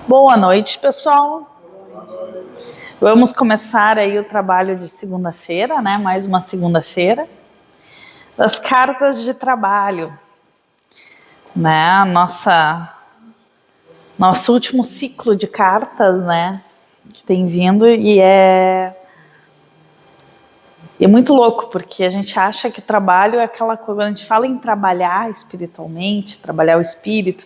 Boa noite, pessoal. Vamos começar aí o trabalho de segunda-feira, né? Mais uma segunda-feira das cartas de trabalho, né? Nosso último ciclo de cartas, né? Que tem vindo e é muito louco, porque a gente acha que trabalho é aquela coisa, quando a gente fala em trabalhar espiritualmente, trabalhar o espírito,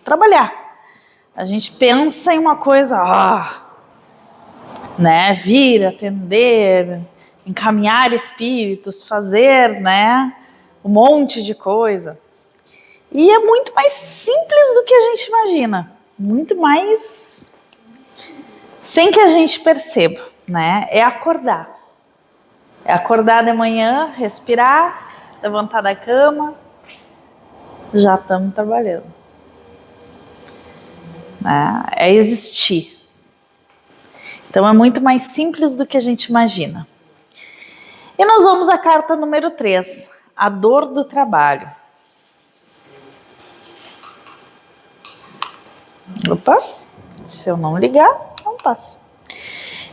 a gente pensa em uma coisa, né, vir, atender, encaminhar espíritos, fazer, né, um monte de coisa. E é muito mais simples do que a gente imagina, muito mais sem que a gente perceba, né, é acordar de manhã, respirar, levantar da cama, já estamos trabalhando, né, é existir. Então é muito mais simples do que a gente imagina. E nós vamos à carta número 3, a dor do trabalho. Opa, se eu não ligar, não passa.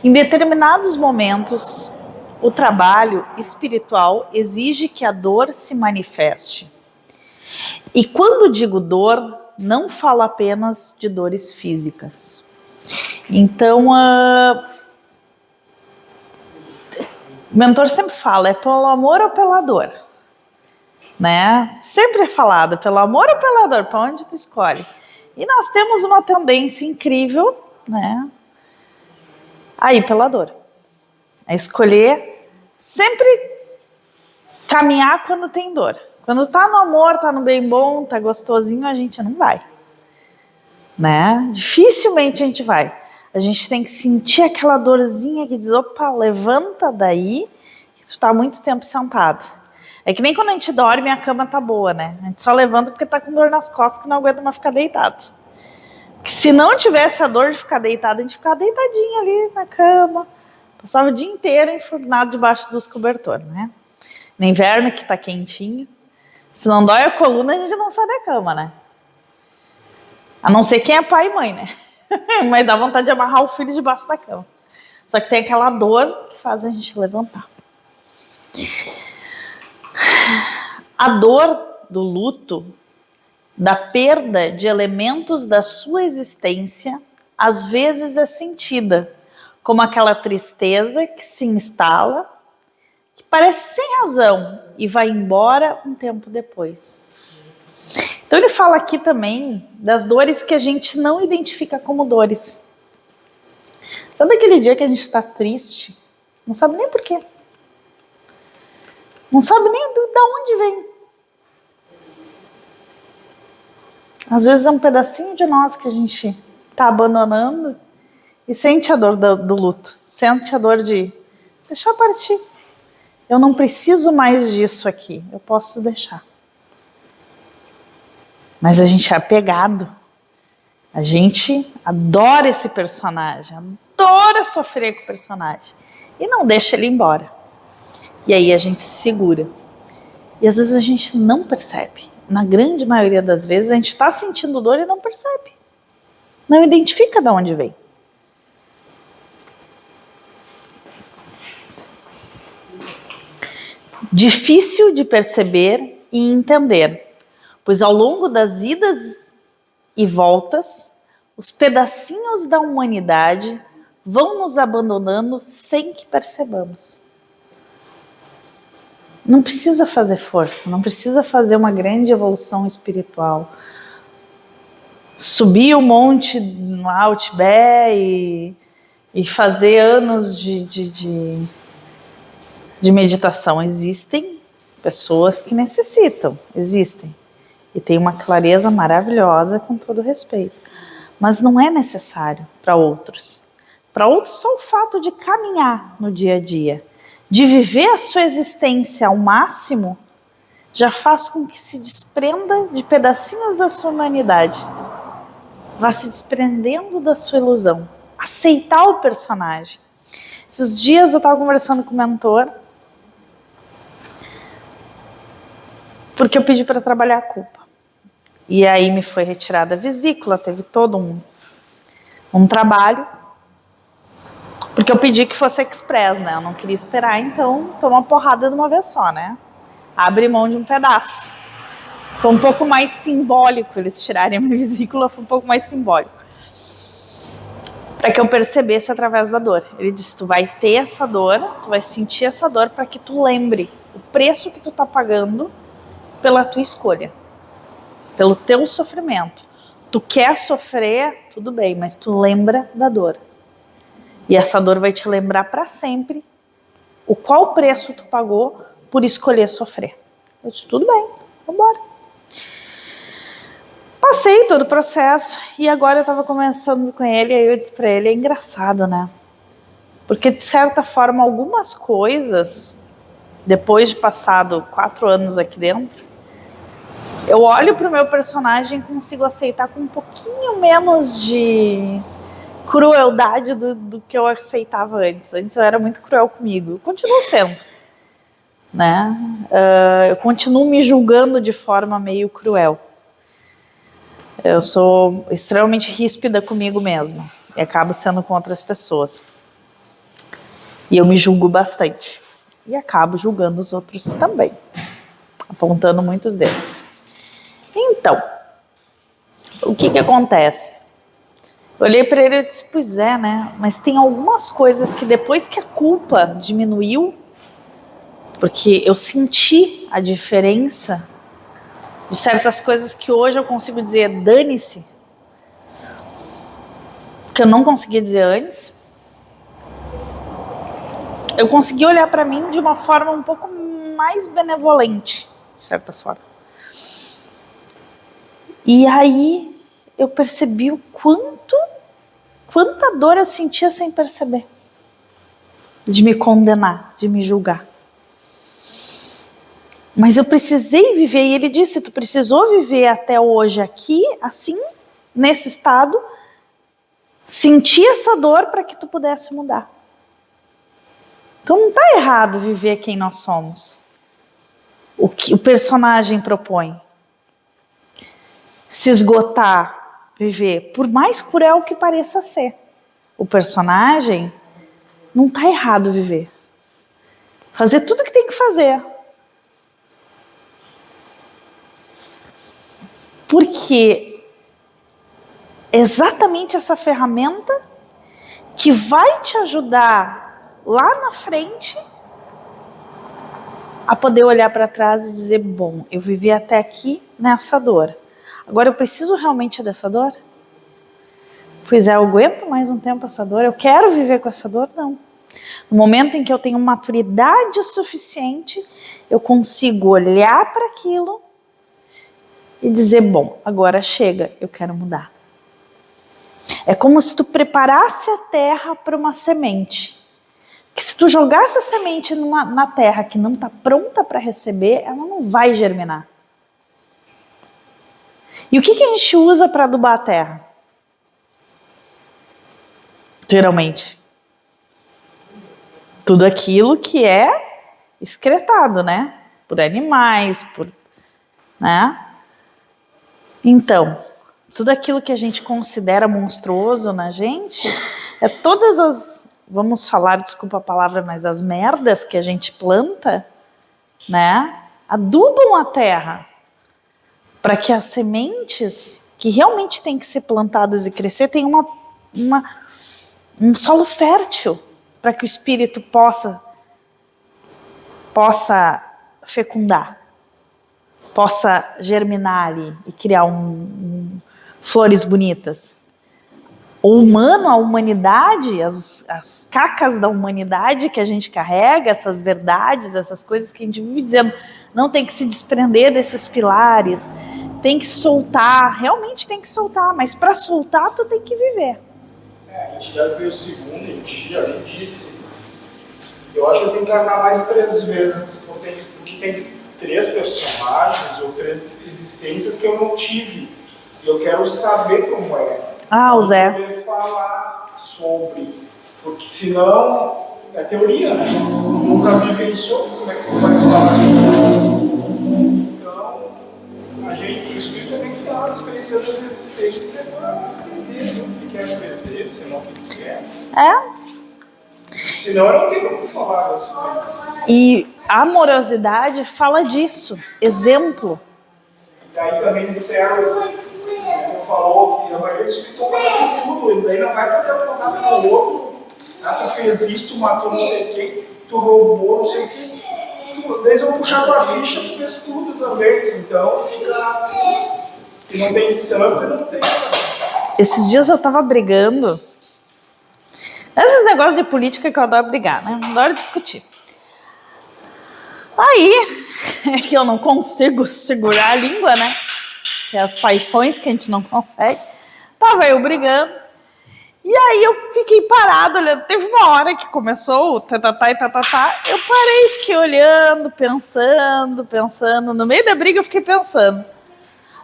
Em determinados momentos, o trabalho espiritual exige que a dor se manifeste. E quando digo dor, não falo apenas de dores físicas. Então, o mentor sempre fala, é pelo amor ou pela dor? Né? Sempre é falado, pelo amor ou pela dor, para onde tu escolhe? E nós temos uma tendência incrível, né? A ir pela dor. A escolher sempre caminhar quando tem dor. Quando tá no amor, tá no bem bom, tá gostosinho, a gente não vai. Né? Dificilmente a gente vai. A gente tem que sentir aquela dorzinha que diz, opa, levanta daí, que tu tá muito tempo sentado. É que nem quando a gente dorme e a cama tá boa, né? A gente só levanta porque tá com dor nas costas que não aguenta mais ficar deitado. Que se não tivesse a dor de ficar deitado, a gente ficava deitadinha ali na cama. Passava o dia inteiro enfurnado debaixo dos cobertores, né? No inverno que tá quentinho. Se não dói a coluna, a gente não sai da cama, né? A não ser quem é pai e mãe, né? Mas dá vontade de amarrar o filho debaixo da cama. Só que tem aquela dor que faz a gente levantar. A dor do luto, da perda de elementos da sua existência, às vezes é sentida como aquela tristeza que se instala, que parece sem razão e vai embora um tempo depois. Então ele fala aqui também das dores que a gente não identifica como dores. Sabe aquele dia que a gente está triste? Não sabe nem por quê. Não sabe nem de onde vem. Às vezes é um pedacinho de nós que a gente está abandonando e sente a dor do luto. Sente a dor de deixar partir. Eu não preciso mais disso aqui. Eu posso deixar. Mas a gente é apegado. A gente adora esse personagem. Adora sofrer com o personagem. E não deixa ele embora. E aí a gente se segura. E às vezes a gente não percebe. Na grande maioria das vezes a gente está sentindo dor e não percebe. Não identifica de onde vem. Difícil de perceber e entender, pois ao longo das idas e voltas, os pedacinhos da humanidade vão nos abandonando sem que percebamos. Não precisa fazer força, não precisa fazer uma grande evolução espiritual. Subir o monte no Tibete e fazer anos de meditação. Existem pessoas que necessitam, existem. E tem uma clareza maravilhosa, com todo respeito. Mas não é necessário para outros. Para outros, só o fato de caminhar no dia a dia, de viver a sua existência ao máximo, já faz com que se desprenda de pedacinhos da sua humanidade. Vá se desprendendo da sua ilusão. Aceitar o personagem. Esses dias eu estava conversando com o mentor, porque eu pedi para trabalhar a culpa. E aí me foi retirada a vesícula, teve todo um trabalho, porque eu pedi que fosse express, né? Eu não queria esperar, então toma uma porrada de uma vez só, né? Abre mão de um pedaço. Foi um pouco mais simbólico eles tirarem a minha vesícula, foi um pouco mais simbólico. Para que eu percebesse através da dor. Ele disse, tu vai ter essa dor, tu vai sentir essa dor para que tu lembre o preço que tu tá pagando pela tua escolha, pelo teu sofrimento. Tu quer sofrer, tudo bem, mas tu lembra da dor. E essa dor vai te lembrar para sempre o qual preço tu pagou por escolher sofrer. Eu disse, tudo bem, vambora. Passei todo o processo e agora eu estava conversando com ele e aí eu disse para ele, é engraçado, né? Porque de certa forma algumas coisas, depois de passado 4 anos aqui dentro, eu olho para o meu personagem e consigo aceitar com um pouquinho menos de crueldade do que eu aceitava antes. Antes eu era muito cruel comigo, eu continuo sendo, né? Eu continuo me julgando de forma meio cruel. Eu sou extremamente ríspida comigo mesma e acabo sendo com outras pessoas. E eu me julgo bastante. E acabo julgando os outros também, apontando muitos deles. Então, o que acontece? Eu olhei para ele e disse, pois é, né? Mas tem algumas coisas que depois que a culpa diminuiu, porque eu senti a diferença de certas coisas que hoje eu consigo dizer dane-se, que eu não conseguia dizer antes, eu consegui olhar para mim de uma forma um pouco mais benevolente, de certa forma. E aí eu percebi o quanta dor eu sentia sem perceber. De me condenar, de me julgar. Mas eu precisei viver, e ele disse, tu precisou viver até hoje aqui, assim, nesse estado, sentir essa dor para que tu pudesse mudar. Então não está errado viver quem nós somos. O que o personagem propõe. Se esgotar, viver, por mais cruel que pareça ser. O personagem não está errado viver. Fazer tudo o que tem que fazer. Porque é exatamente essa ferramenta que vai te ajudar lá na frente a poder olhar para trás e dizer, bom, eu vivi até aqui nessa dor. Agora eu preciso realmente dessa dor? Pois é, eu aguento mais um tempo essa dor? Eu quero viver com essa dor? Não. No momento em que eu tenho maturidade suficiente, eu consigo olhar para aquilo e dizer, bom, agora chega, eu quero mudar. É como se tu preparasse a terra para uma semente. Que se tu jogasse a semente na terra que não está pronta para receber, ela não vai germinar. E o que a gente usa para adubar a terra? Geralmente. Tudo aquilo que é excretado, né? Por animais, né? Então, tudo aquilo que a gente considera monstruoso na gente, é todas as, vamos falar, desculpa a palavra, mas as merdas que a gente planta, né? Adubam a terra para que as sementes que realmente têm que ser plantadas e crescer tenham um solo fértil para que o espírito possa fecundar, possa germinar ali e criar flores bonitas. O humano, a humanidade, as cacas da humanidade que a gente carrega, essas verdades, essas coisas que a gente vive dizendo, não tem que se desprender desses pilares, tem que soltar, realmente tem que soltar, mas para soltar tu tem que viver. A entidade veio segundo, a gente já disse. Eu acho que eu tenho que armar mais 3 vezes, porque tem 3 personagens ou 3 existências que eu não tive. E eu quero saber como é. O Zé. Poder falar sobre. Porque senão é teoria, né? Nunca vivenciou, como é que tu vai falar sobre? Então, a gente, o espírito tem que estar experienciando as existências para entender. quer prever, senão que quer. É. Senão eu não tenho como falar desse coisa. E a amorosidade fala disso. Exemplo. E daí também disseram, como falou, que a maioria dos espíritos vão passar por tudo, e daí não vai poder apontar para o outro. Ah, tu fez isso, tu matou não sei quem, tu roubou não sei quem. Eles vão puxar tua ficha, tu fez tudo também. Então fica. E não tem santo e não tem. Esses dias eu tava brigando. Esses negócios de política que eu adoro brigar, né? Adoro discutir. Aí, é que eu não consigo segurar a língua, né? Que é as paixões que a gente não consegue. Tava eu brigando. E aí eu fiquei parada olhando. Teve uma hora que começou o tatatá e tatatá. Eu parei, fiquei olhando, pensando. No meio da briga eu fiquei pensando.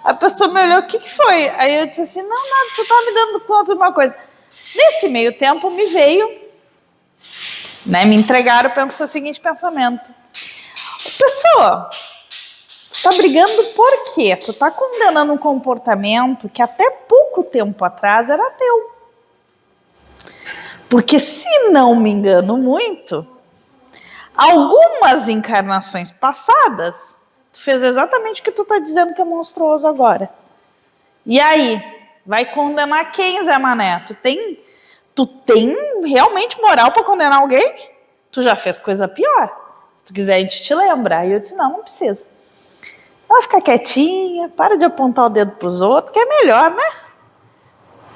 A pessoa me olhou, o que foi? Aí eu disse assim, não, nada, você tá me dando conta de uma coisa. Nesse meio tempo me veio, né, me entregaram o seguinte pensamento. Pessoa, tu tá brigando por quê? Tu tá condenando um comportamento que até pouco tempo atrás era teu. Porque se não me engano muito, algumas encarnações passadas, tu fez exatamente o que tu tá dizendo que é monstruoso agora. E aí? Vai condenar quem, Zé Mané? Tu tem realmente moral para condenar alguém? Tu já fez coisa pior. Se tu quiser, a gente te lembra. Aí eu disse, não precisa. Vai ficar quietinha, para de apontar o dedo pros outros, que é melhor, né?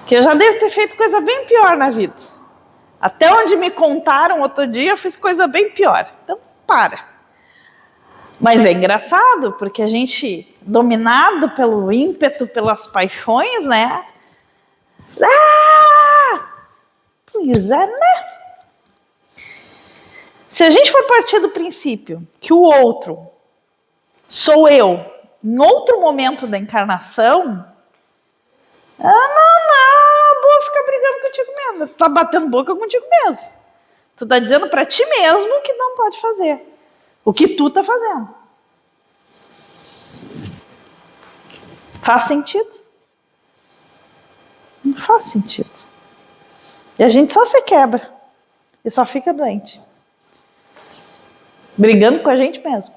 Que eu já devo ter feito coisa bem pior na vida. Até onde me contaram outro dia, eu fiz coisa bem pior. Então, para. Mas é engraçado, porque a gente, dominado pelo ímpeto, pelas paixões, né? Pois é, né? Se a gente for partir do princípio que o outro sou eu, em outro momento da encarnação, não, vou ficar brigando contigo mesmo. Tu tá batendo boca contigo mesmo. Tu tá dizendo pra ti mesmo que não pode fazer o que tu tá fazendo. Faz sentido? Não faz sentido. E a gente só se quebra e só fica doente. Brigando com a gente mesmo.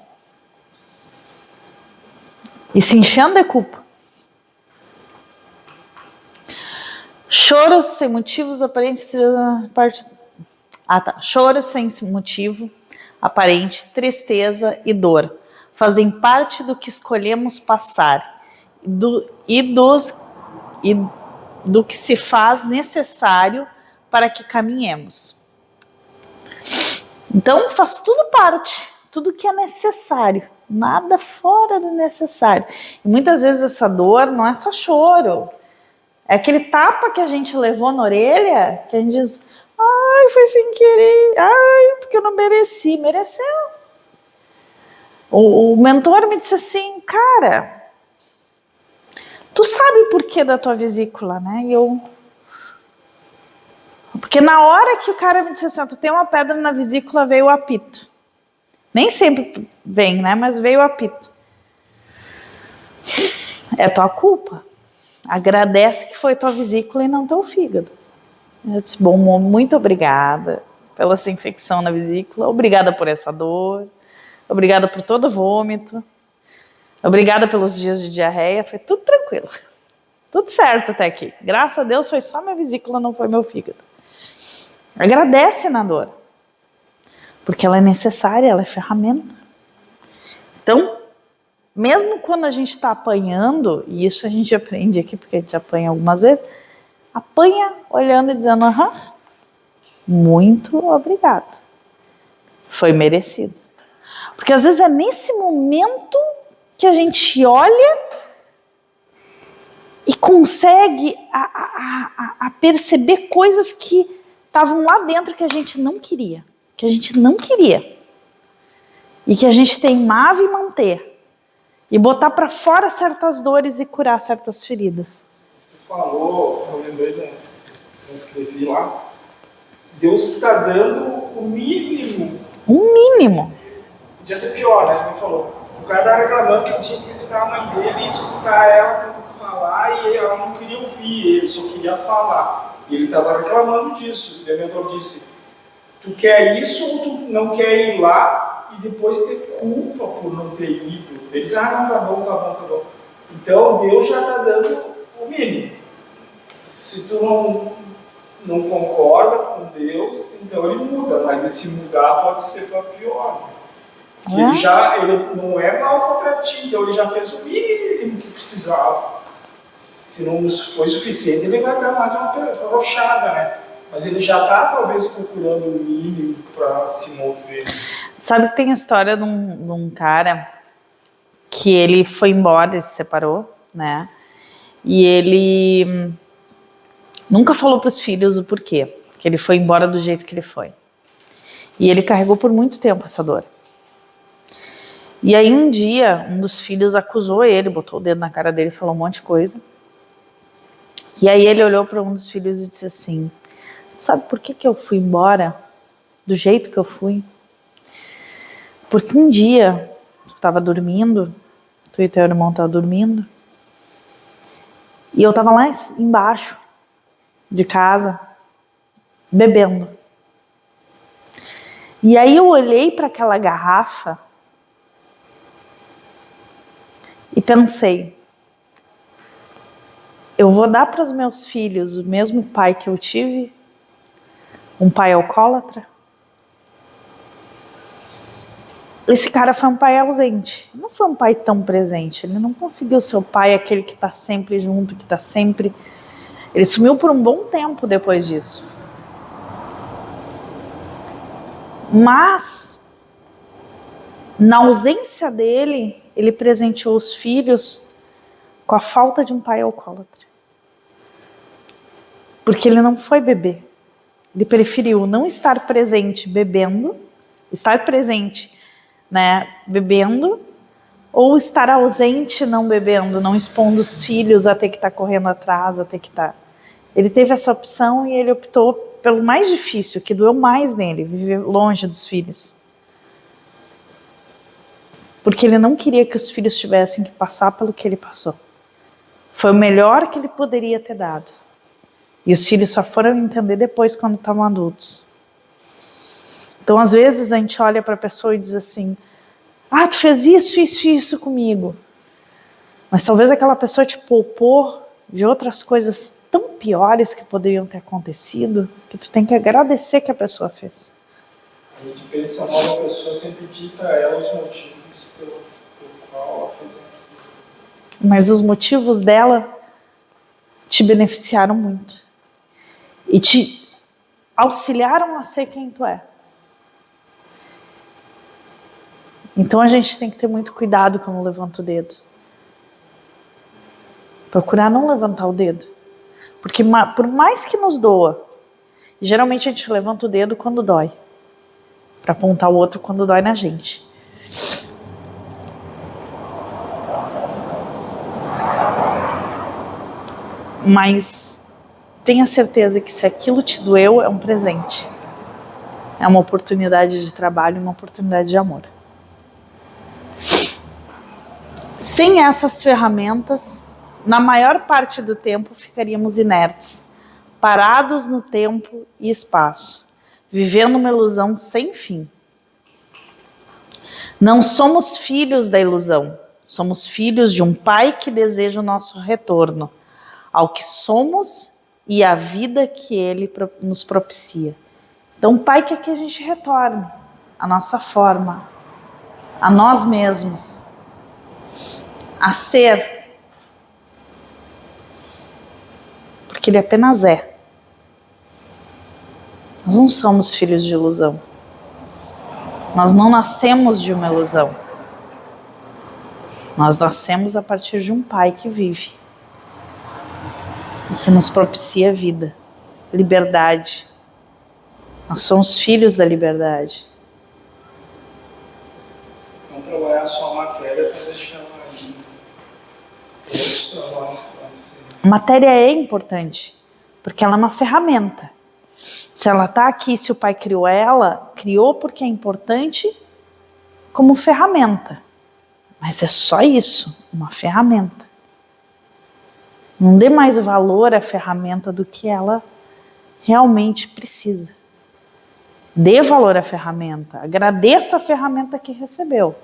E se enchendo de culpa. Choros sem motivos aparentes. Choros sem motivo aparente, tristeza e dor fazem parte do que escolhemos passar e do que se faz necessário para que caminhemos. Então faz tudo parte, tudo que é necessário, nada fora do necessário. E muitas vezes essa dor não é só choro, é aquele tapa que a gente levou na orelha, que a gente diz, ai, foi sem querer, ai, porque eu não mereci. Mereceu. O mentor me disse assim, cara, tu sabe o porquê da tua vesícula, né? Porque na hora que o cara me disse assim, tu tem uma pedra na vesícula, veio o apito. Nem sempre vem, né? Mas veio o apito. É tua culpa. Agradece que foi tua vesícula e não teu fígado. Eu disse, bom, muito obrigada pela essa infecção na vesícula, obrigada por essa dor, obrigada por todo o vômito, obrigada pelos dias de diarreia, foi tudo tranquilo. Tudo certo até aqui. Graças a Deus foi só minha vesícula, não foi meu fígado. Agradece na dor. Porque ela é necessária, ela é ferramenta. Então, mesmo quando a gente está apanhando, e isso a gente aprende aqui, porque a gente apanha algumas vezes, apanha olhando e dizendo, muito obrigado. Foi merecido. Porque às vezes é nesse momento que a gente olha e consegue a perceber coisas que estavam lá dentro que a gente não queria. E que a gente teimava em manter. E botar para fora certas dores e curar certas feridas. Tu falou, eu lembrei, eu escrevi lá, Deus está dando o mínimo. Um mínimo. Podia ser pior, né? Como falou. O cara tá reclamando que eu tinha que visitar a mãe dele e escutar ela falar e ela não queria ouvir, ele só queria falar. E ele estava reclamando disso. O mentor disse, tu quer isso ou tu não quer ir lá e depois ter culpa por não ter ido? Ele diz, não, tá bom, tá bom, tá bom. Então Deus já está dando o mínimo. Se tu não concorda com Deus, então ele muda, mas esse mudar pode ser para pior. Ele não é mal contra ti, então ele já fez o mínimo que precisava. Se não foi suficiente, ele vai dar mais uma rochada, né? Mas ele já está talvez procurando o mínimo para se mover. Sabe que tem a história de um cara que ele foi embora, ele se separou, né? E ele nunca falou para os filhos o porquê, que ele foi embora do jeito que ele foi. E ele carregou por muito tempo essa dor. E aí um dia, um dos filhos acusou ele, botou o dedo na cara dele e falou um monte de coisa. E aí ele olhou para um dos filhos e disse assim, sabe por que eu fui embora do jeito que eu fui? Porque um dia tu estava dormindo, tu e teu irmão estavam dormindo, e eu estava lá embaixo de casa, bebendo. E aí eu olhei para aquela garrafa e pensei, eu vou dar para os meus filhos o mesmo pai que eu tive? Um pai alcoólatra? Esse cara foi um pai ausente, não foi um pai tão presente, ele não conseguiu ser o pai, aquele que está sempre junto, que está sempre... Ele sumiu por um bom tempo depois disso. Mas, na ausência dele, ele presenteou os filhos com a falta de um pai alcoólatra. Porque ele não foi beber. Ele preferiu não estar presente bebendo, estar presente, né, bebendo, ou estar ausente não bebendo, não expondo os filhos a ter que estar correndo atrás, a ter que estar... Ele teve essa opção e ele optou pelo mais difícil, que doeu mais nele, viver longe dos filhos. Porque ele não queria que os filhos tivessem que passar pelo que ele passou. Foi o melhor que ele poderia ter dado. E os filhos só foram entender depois, quando estavam adultos. Então, às vezes, a gente olha para a pessoa e diz assim, tu fez isso comigo. Mas talvez aquela pessoa te poupou de outras coisas tão piores que poderiam ter acontecido, que tu tem que agradecer que a pessoa fez. A gente pensa mal da pessoa, sempre dita a ela os motivos pelo qual ela fez aquilo. Mas os motivos dela te beneficiaram muito. E te auxiliaram a ser quem tu é. Então a gente tem que ter muito cuidado quando levanta o dedo. Procurar não levantar o dedo. Porque por mais que nos doa, geralmente a gente levanta o dedo quando dói. Para apontar o outro quando dói na gente. Mas tenha certeza que se aquilo te doeu, é um presente. É uma oportunidade de trabalho, uma oportunidade de amor. Sem essas ferramentas, na maior parte do tempo ficaríamos inertes, parados no tempo e espaço, vivendo uma ilusão sem fim. Não somos filhos da ilusão, somos filhos de um pai que deseja o nosso retorno ao que somos e à vida que ele nos propicia. Então o pai quer que a gente retorne à nossa forma, a nós mesmos, a ser, porque ele apenas é. Nós não somos filhos de ilusão. Nós não nascemos de uma ilusão. Nós nascemos a partir de um pai que vive e que nos propicia vida, liberdade. Nós somos filhos da liberdade. Não trabalhar só a matéria para deixar mais. Outros trabalhos para você. A matéria é importante, porque ela é uma ferramenta. Se ela está aqui, se o pai criou ela, criou porque é importante como ferramenta. Mas é só isso, uma ferramenta. Não dê mais valor à ferramenta do que ela realmente precisa. Dê valor à ferramenta. Agradeça a ferramenta que recebeu.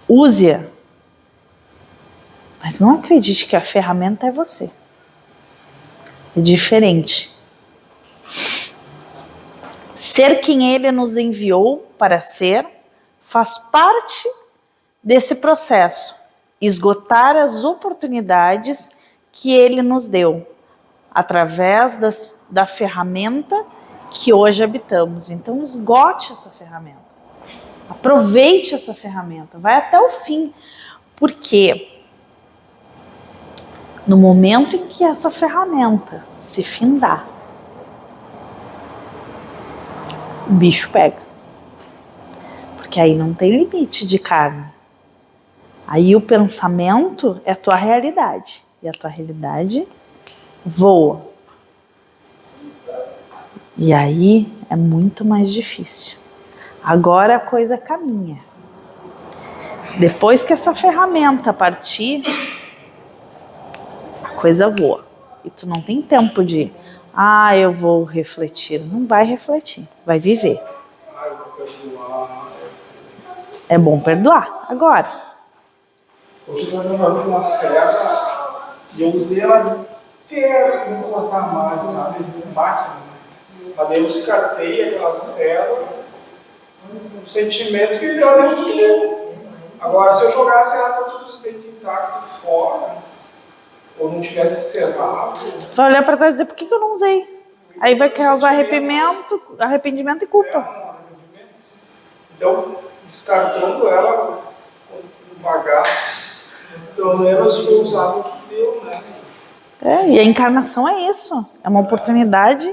Use-a. Mas não acredite que a ferramenta é você. É diferente. Ser quem Ele nos enviou para ser faz parte desse processo. Esgotar as oportunidades que Ele nos deu através da ferramenta que hoje habitamos. Então esgote essa ferramenta. Aproveite essa ferramenta. Vai até o fim. Porque no momento em que essa ferramenta se findar, o bicho pega. Porque aí não tem limite de carne. Aí o pensamento é a tua realidade. E a tua realidade voa. E aí é muito mais difícil. Agora a coisa caminha. Depois que essa ferramenta partir, a coisa voa. E tu não tem tempo de, eu vou refletir. Não vai refletir, vai viver. É bom perdoar. Agora. Hoje eu estou jogando uma serra e eu usei ela inteira para cortar mais, sabe? Máquina. Mas daí eu descartei aquela serra, um sentimento que deu dentro de mim. Agora, se eu jogasse ela com todos os dentes intactos fora, ou não tivesse cerrado... Vai olhar para trás e dizer, por que eu não usei? Aí vai causar arrependimento e culpa. Então, descartando ela com bagaço, pelo menos foi usado o que deu, né? E a encarnação é isso. É uma oportunidade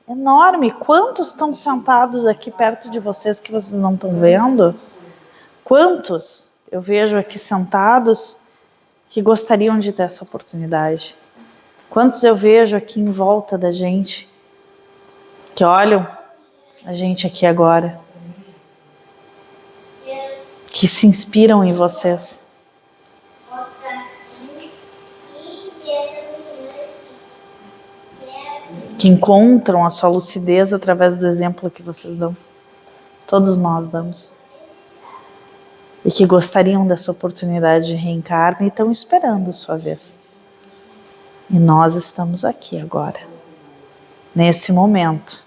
enorme. Quantos estão sentados aqui perto de vocês que vocês não estão vendo? Quantos eu vejo aqui sentados que gostariam de ter essa oportunidade? Quantos eu vejo aqui em volta da gente que olham a gente aqui agora, que se inspiram em vocês? Que encontram a sua lucidez através do exemplo que vocês dão. Todos nós damos. E que gostariam dessa oportunidade de reencarnar e estão esperando a sua vez. E nós estamos aqui agora, nesse momento.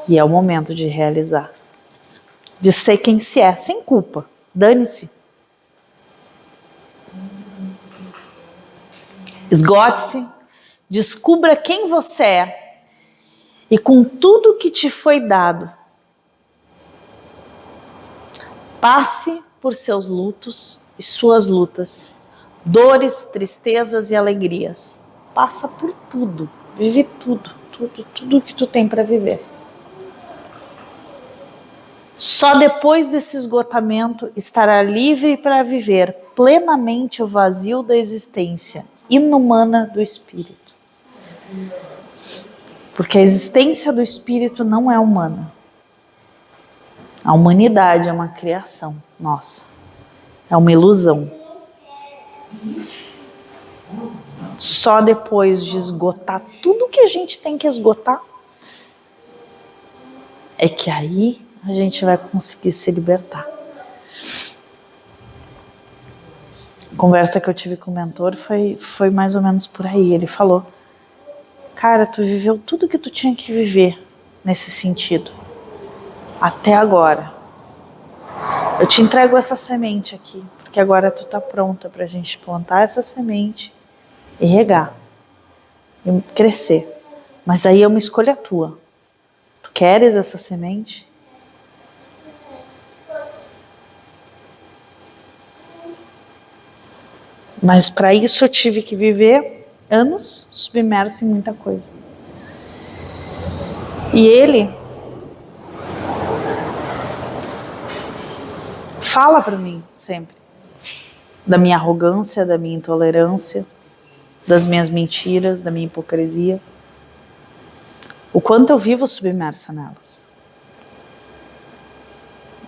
E é o momento de realizar. De ser quem se é, sem culpa. Dane-se. Esgote-se. Descubra quem você é. E com tudo que te foi dado, passe por seus lutos e suas lutas, dores, tristezas e alegrias. Passa por tudo, vive tudo que tu tem para viver. Só depois desse esgotamento estará livre para viver plenamente o vazio da existência inumana do espírito. Porque a existência do espírito não é humana. A humanidade é uma criação nossa. É uma ilusão. Só depois de esgotar tudo que a gente tem que esgotar, é que aí a gente vai conseguir se libertar. A conversa que eu tive com o mentor foi mais ou menos por aí. Ele falou, cara, tu viveu tudo que tu tinha que viver nesse sentido. Até agora. Eu te entrego essa semente aqui, porque agora tu tá pronta pra gente plantar essa semente e regar. E crescer. Mas aí é uma escolha tua. Tu queres essa semente? Mas para isso eu tive que viver anos submerso em muita coisa. E ele fala para mim sempre da minha arrogância, da minha intolerância, das minhas mentiras, da minha hipocrisia. O quanto eu vivo submersa nelas.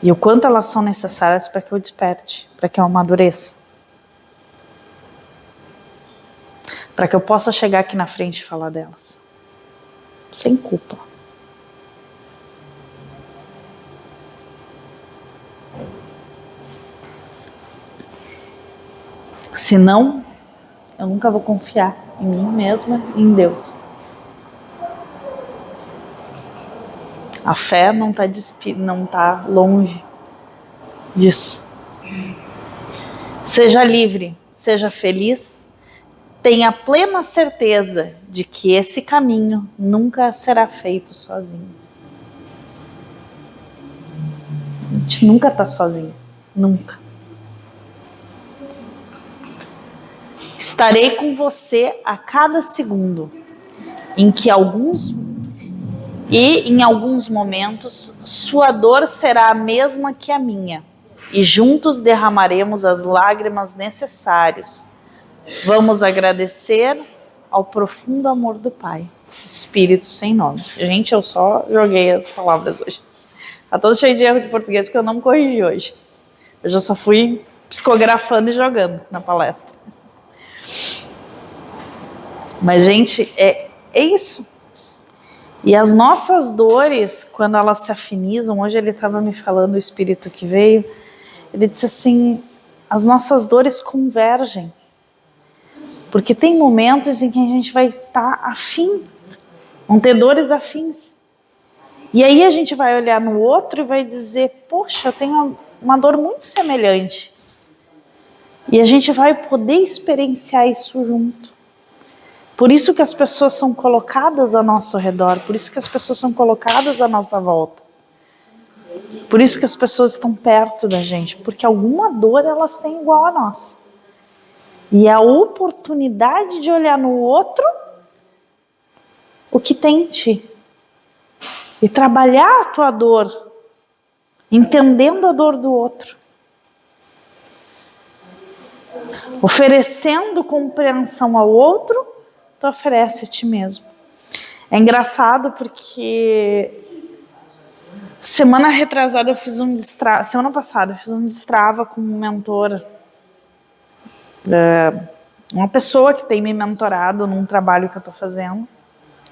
E o quanto elas são necessárias para que eu desperte, para que eu amadureça. para que eu possa chegar aqui na frente e falar delas. Sem culpa. Senão, eu nunca vou confiar em mim mesma e em Deus. A fé não tá longe disso. Seja livre, seja feliz, tenha plena certeza de que esse caminho nunca será feito sozinho. A gente nunca está sozinho, nunca. Estarei com você a cada segundo, em alguns momentos sua dor será a mesma que a minha, e juntos derramaremos as lágrimas necessárias. Vamos agradecer ao profundo amor do Pai, Espírito sem nome. Gente, eu só joguei as palavras hoje. Tá todo cheio de erro de português porque eu não me corrigi hoje. Eu já só fui psicografando e jogando na palestra. Mas, gente, é isso. E as nossas dores, quando elas se afinizam, hoje ele estava me falando, o Espírito que veio, ele disse assim, as nossas dores convergem. Porque tem momentos em que a gente vai estar afim, vão ter dores afins. E aí a gente vai olhar no outro e vai dizer, poxa, eu tenho uma dor muito semelhante. E a gente vai poder experienciar isso junto. Por isso que as pessoas são colocadas ao nosso redor, por isso que as pessoas são colocadas à nossa volta. Por isso que as pessoas estão perto da gente, porque alguma dor elas têm igual a nossa. E a oportunidade de olhar no outro o que tem em ti. E trabalhar a tua dor, entendendo a dor do outro. Oferecendo compreensão ao outro, tu oferece a ti mesmo. É engraçado porque semana passada eu fiz um destrava com um mentor, uma pessoa que tem me mentorado num trabalho que eu estou fazendo,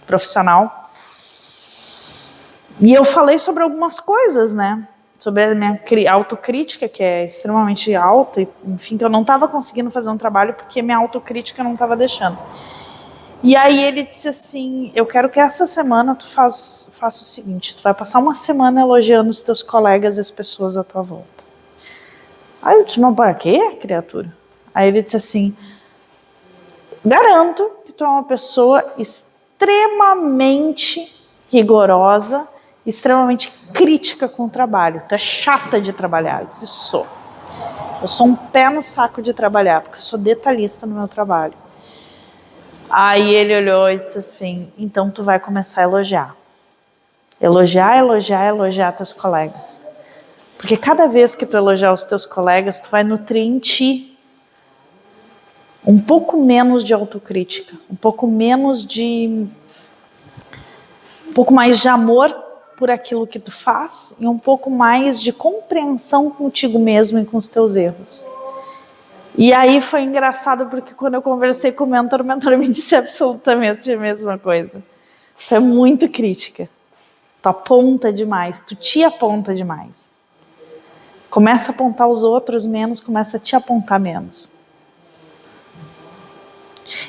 profissional. E eu falei sobre algumas coisas, né? Sobre a minha autocrítica, que é extremamente alta, e, enfim, que eu não estava conseguindo fazer um trabalho porque minha autocrítica não estava deixando. E aí ele disse assim, eu quero que essa semana tu faça o seguinte, tu vai passar uma semana elogiando os teus colegas e as pessoas à tua volta. Aí eu disse, mas para quê, criatura? Aí ele disse assim, garanto que tu é uma pessoa extremamente rigorosa, extremamente crítica com o trabalho. Tu é chata de trabalhar. Eu disse, sou. Eu sou um pé no saco de trabalhar, porque eu sou detalhista no meu trabalho. Aí ele olhou e disse assim, então tu vai começar a elogiar. Elogiar teus colegas. Porque cada vez que tu elogiar os teus colegas, tu vai nutrir em ti um pouco menos de autocrítica, um pouco mais de amor por aquilo que tu faz e um pouco mais de compreensão contigo mesmo e com os teus erros. E aí foi engraçado porque quando eu conversei com o mentor me disse absolutamente a mesma coisa. Tu é muito crítica. Tu aponta demais, tu te aponta demais. Começa a apontar os outros menos, começa a te apontar menos.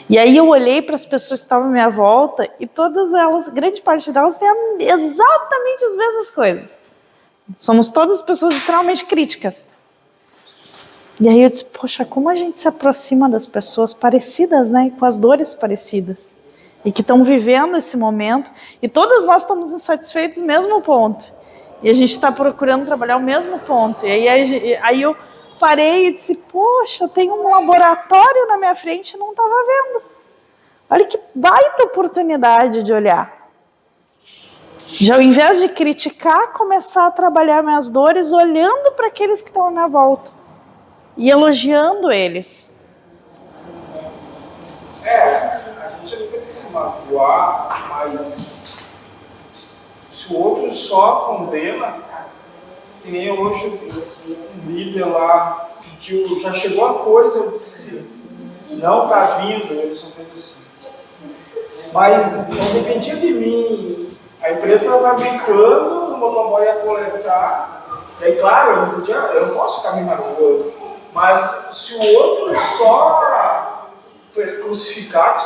E aí eu olhei para as pessoas que estavam à minha volta e todas elas, grande parte delas, tem exatamente as mesmas coisas. Somos todas pessoas extremamente críticas. E aí eu disse, poxa, como a gente se aproxima das pessoas parecidas, né? Com as dores parecidas. E que estão vivendo esse momento. E todas nós estamos insatisfeitos no mesmo ponto. E a gente está procurando trabalhar o mesmo ponto. E aí eu parei e disse, poxa, eu tenho um laboratório na minha frente e não estava vendo. Olha que baita oportunidade de olhar. Já ao invés de criticar, começar a trabalhar minhas dores olhando para aqueles que estão à minha volta. E elogiando eles. A gente não tem que se magoar, mas se o outro só condena, que nem hoje um líder lá pediu, já chegou a coisa, eu disse, Não tá vindo, eles não fez assim. Mas não dependia de mim. A empresa estava brincando, o motoboy ia coletar. Daí, claro, eu não posso ficar me magoando. Mas se o outro só crucificar,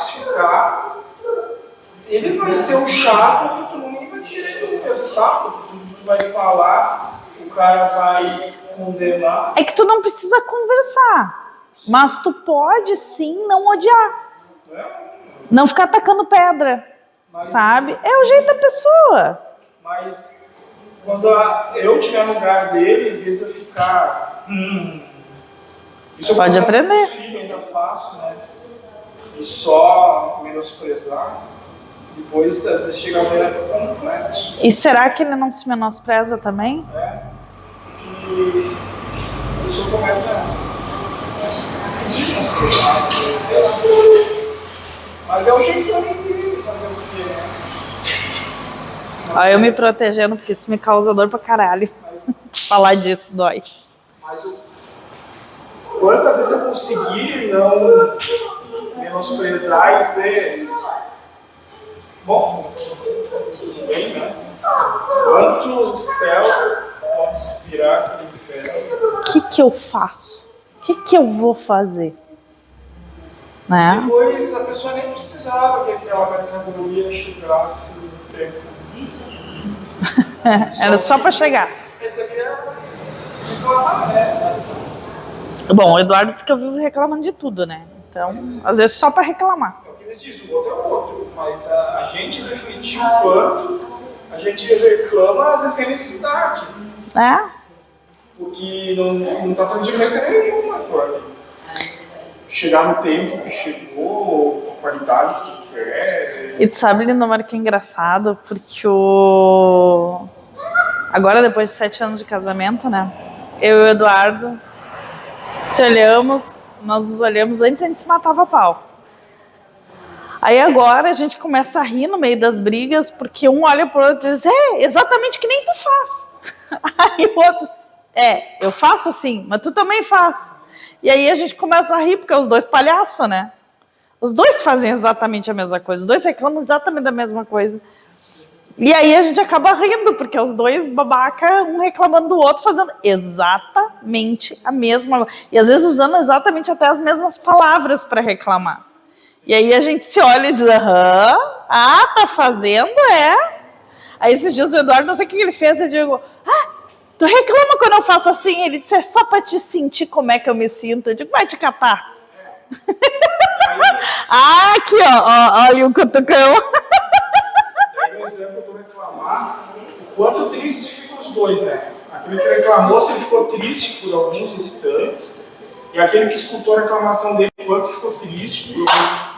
ele vai ser um chato, porque tu não vai querer conversar, porque tu vai falar, o cara vai condenar. É que tu não precisa conversar, mas tu pode sim não odiar. Não ficar atacando pedra, sabe? É o jeito da pessoa. Mas quando eu estiver no lugar dele, em vez de eu ficar... Isso pode aprender. Filho, ainda faço, né? E só menosprezar. Depois, às vezes, chega a mulher complexo. E será que ele não se menospreza também? É. Que a pessoa começa a se sentir menosprezada. Mas é o jeito também dele fazer o que é. Olha, eu me protegendo, porque isso me causa dor pra caralho. Falar disso dói. Mas quantas vezes eu consegui não menosprezar e dizer, bom, tudo bem, né? Quanto céu pode se virar aquele inferno? O que eu faço? O que eu vou fazer? Né? Depois a pessoa nem precisava que aquela mercadoria chegasse no tempo. Era só para chegar. Isso aqui é reclamar, né? Bom, o Eduardo disse que eu vivo reclamando de tudo, né? Então, às vezes só para reclamar. É o que eles dizem, o outro é o outro. Mas a gente refletir o quanto a gente reclama, às vezes, sem necessidade. É? Porque não está fazendo diferença nenhuma, Eduardo. Chegar no tempo que chegou, a qualidade que quer. E tu sabe, Lindomar, que é engraçado, porque agora, depois de 7 anos de casamento, né? Eu e o Eduardo se olhamos, nós nos olhamos antes, a gente se matava a pau. Aí agora a gente começa a rir no meio das brigas, porque um olha pro outro e diz, exatamente que nem tu faz. Aí o outro, eu faço sim, mas tu também faz. E aí a gente começa a rir, porque é os dois palhaços, né? Os dois fazem exatamente a mesma coisa, os dois reclamam exatamente da mesma coisa. E aí a gente acaba rindo, porque os dois babaca, um reclamando do outro, fazendo exatamente a mesma... E às vezes usando exatamente até as mesmas palavras para reclamar. E aí a gente se olha e diz, tá fazendo, Aí esses dias o Eduardo, não sei o que ele fez, eu digo, tu reclama quando eu faço assim? Ele disse, é só para te sentir como é que eu me sinto. Eu digo, vai te catar. Aqui, ó, olha o cutucão. Daí no exemplo do reclamar, o quanto triste ficam os dois, né? Aquele que reclamou, se ele ficou triste por alguns instantes, e aquele que escutou a reclamação dele, o quanto ficou triste por alguns.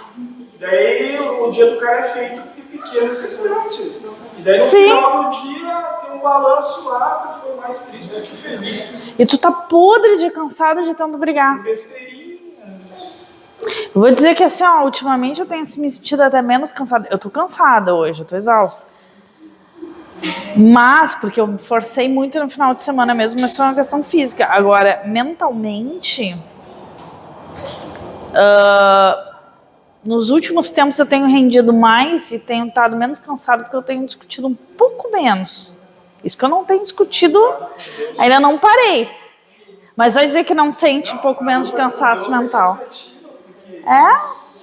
Daí o dia do cara é feito de pequenos instantes. E daí no final do dia tem um balanço lá que foi mais triste do que feliz. E tu tá podre de cansado de tanto brigar. Besteirinha. Vou dizer que assim, ultimamente eu tenho me sentido até menos cansada. Eu tô cansada hoje, eu tô exausta. Mas, porque eu forcei muito no final de semana mesmo, mas foi uma questão física. Agora, mentalmente, nos últimos tempos eu tenho rendido mais e tenho estado menos cansado, porque eu tenho discutido um pouco menos. Isso que eu não tenho discutido, ainda não parei. Mas vai dizer que não sente um pouco menos de cansaço mental. Se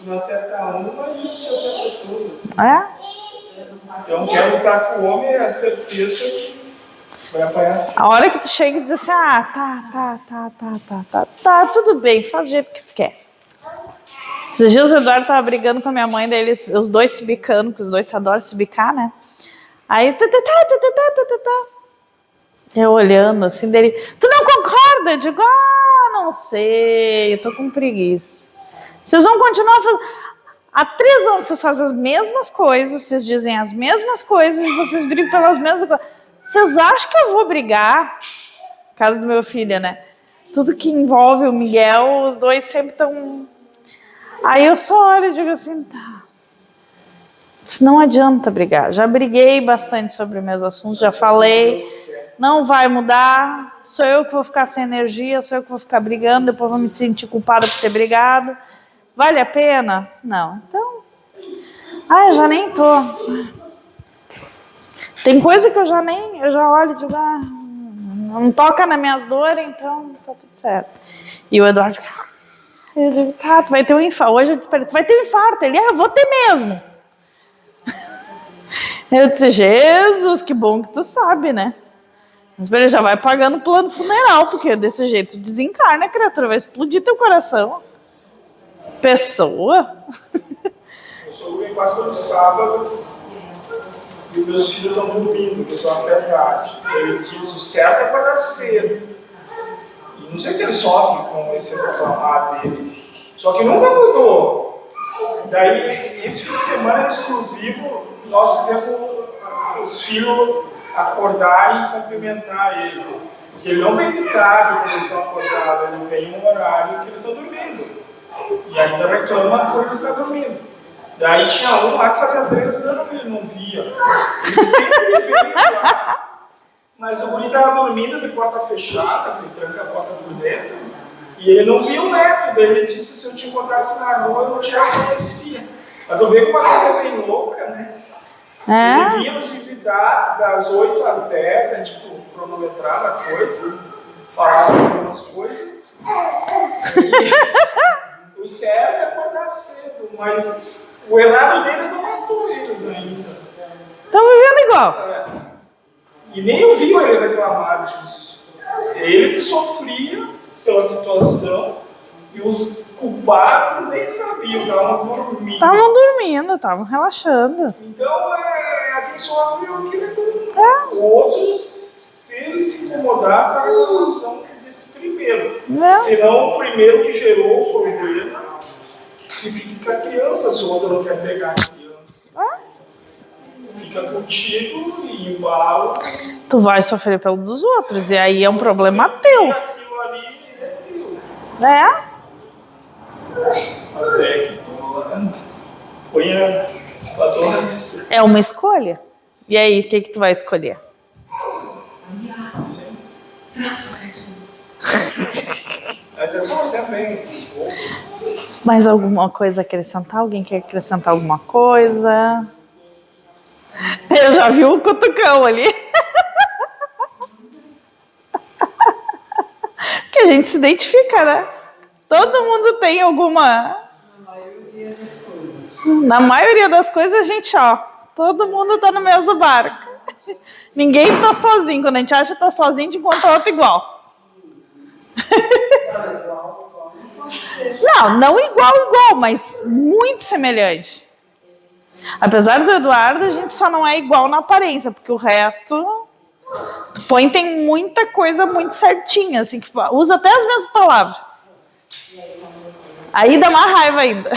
não acerta uma, a gente acerta todas. Então, quero lutar com o homem, é a certeza que vai apanhar. A hora que tu chega e diz assim, tá, tudo bem, faz do jeito que tu quer. Esses dias o Eduardo tava brigando com a minha mãe, daí os dois se bicando, porque os dois se adoram se bicar, né? Aí, eu olhando assim dele, tu não concorda? Eu digo, não sei, eu tô com preguiça. Vocês vão continuar fazendo... Há 3 anos vocês fazem as mesmas coisas, vocês dizem as mesmas coisas e vocês brigam pelas mesmas coisas. Vocês acham que eu vou brigar? Caso do meu filho, né? Tudo que envolve o Miguel, os dois sempre estão... Aí eu só olho e digo assim, tá. Não adianta brigar. Já briguei bastante sobre meus assuntos, já falei. Não vai mudar. Sou eu que vou ficar sem energia, sou eu que vou ficar brigando, depois vou me sentir culpada por ter brigado. Vale a pena? Não. Então, eu já nem tô. Tem coisa que eu já olho e digo, não toca nas minhas dores, então tá tudo certo. E o Eduardo fica, eu digo, tu vai ter um infarto. Hoje eu disse pra ele, tu vai ter um infarto. Ele, vou ter mesmo. Eu disse, Jesus, que bom que tu sabe, né? Mas ele já vai pagando plano funeral, porque desse jeito desencarna, a criatura vai explodir teu coração. Pessoa. Eu sou quase todo sábado e os meus filhos estão dormindo, que eu sou até tarde. Ele diz, o certo é acordar cedo. E não sei se ele sofre com esse reclamar dele. Só que nunca mudou. Daí, esse fim de semana exclusivo, nós fizemos os filhos acordarem e cumprimentar ele. Porque ele não vem de tarde quando eles estão acordados, ele vem em um horário que eles estão dormindo. E ainda reclama quando eles estão dormindo. Daí tinha um lá que fazia 3 anos que ele não via. Ele sempre veio lá. Mas o guri estava dormindo de porta fechada, ele tranca a porta por dentro. E ele não via o neto dele. Ele disse que se eu te encontrasse na rua, eu não te reconhecia. Mas eu vejo que uma coisa bem louca, né? Ele vinha nos visitar das 8 às 10, tipo, cronometrar a coisa, falar as mesmas coisas. E o certo é acordar cedo, mas o errado deles não matou eles ainda. Estão vivendo igual. E nem eu vi ele reclamar disso. Ele que sofria pela situação e os culpados nem sabiam, estavam dormindo. Estavam dormindo, estavam relaxando. Então, quem sofre é o que reclama. Outros, se ele se incomodar com a reclamação desse primeiro. Senão, o primeiro que gerou o problema, que fica com a criança, se o outro não quer pegar a criança. Fica contigo e embala. Tu vai sofrer pelo dos outros, e aí é um problema teu. Aquilo ali é teu. Até que tu ponha a dona. É uma escolha. E aí, o que tu vai escolher? Mas é só um exemplo bem. Mais alguma coisa a acrescentar? Alguém quer acrescentar alguma coisa? Eu já vi um cutucão ali. Que a gente se identifica, né? Todo mundo tem alguma... Na maioria das coisas a gente, todo mundo tá no mesmo barco. Ninguém tá sozinho. Quando a gente acha que tá sozinho, a gente encontra outro igual. Não igual, mas muito semelhante. Apesar do Eduardo, a gente só não é igual na aparência, porque o resto... tem muita coisa muito certinha, assim, que usa até as mesmas palavras. Aí dá uma raiva ainda.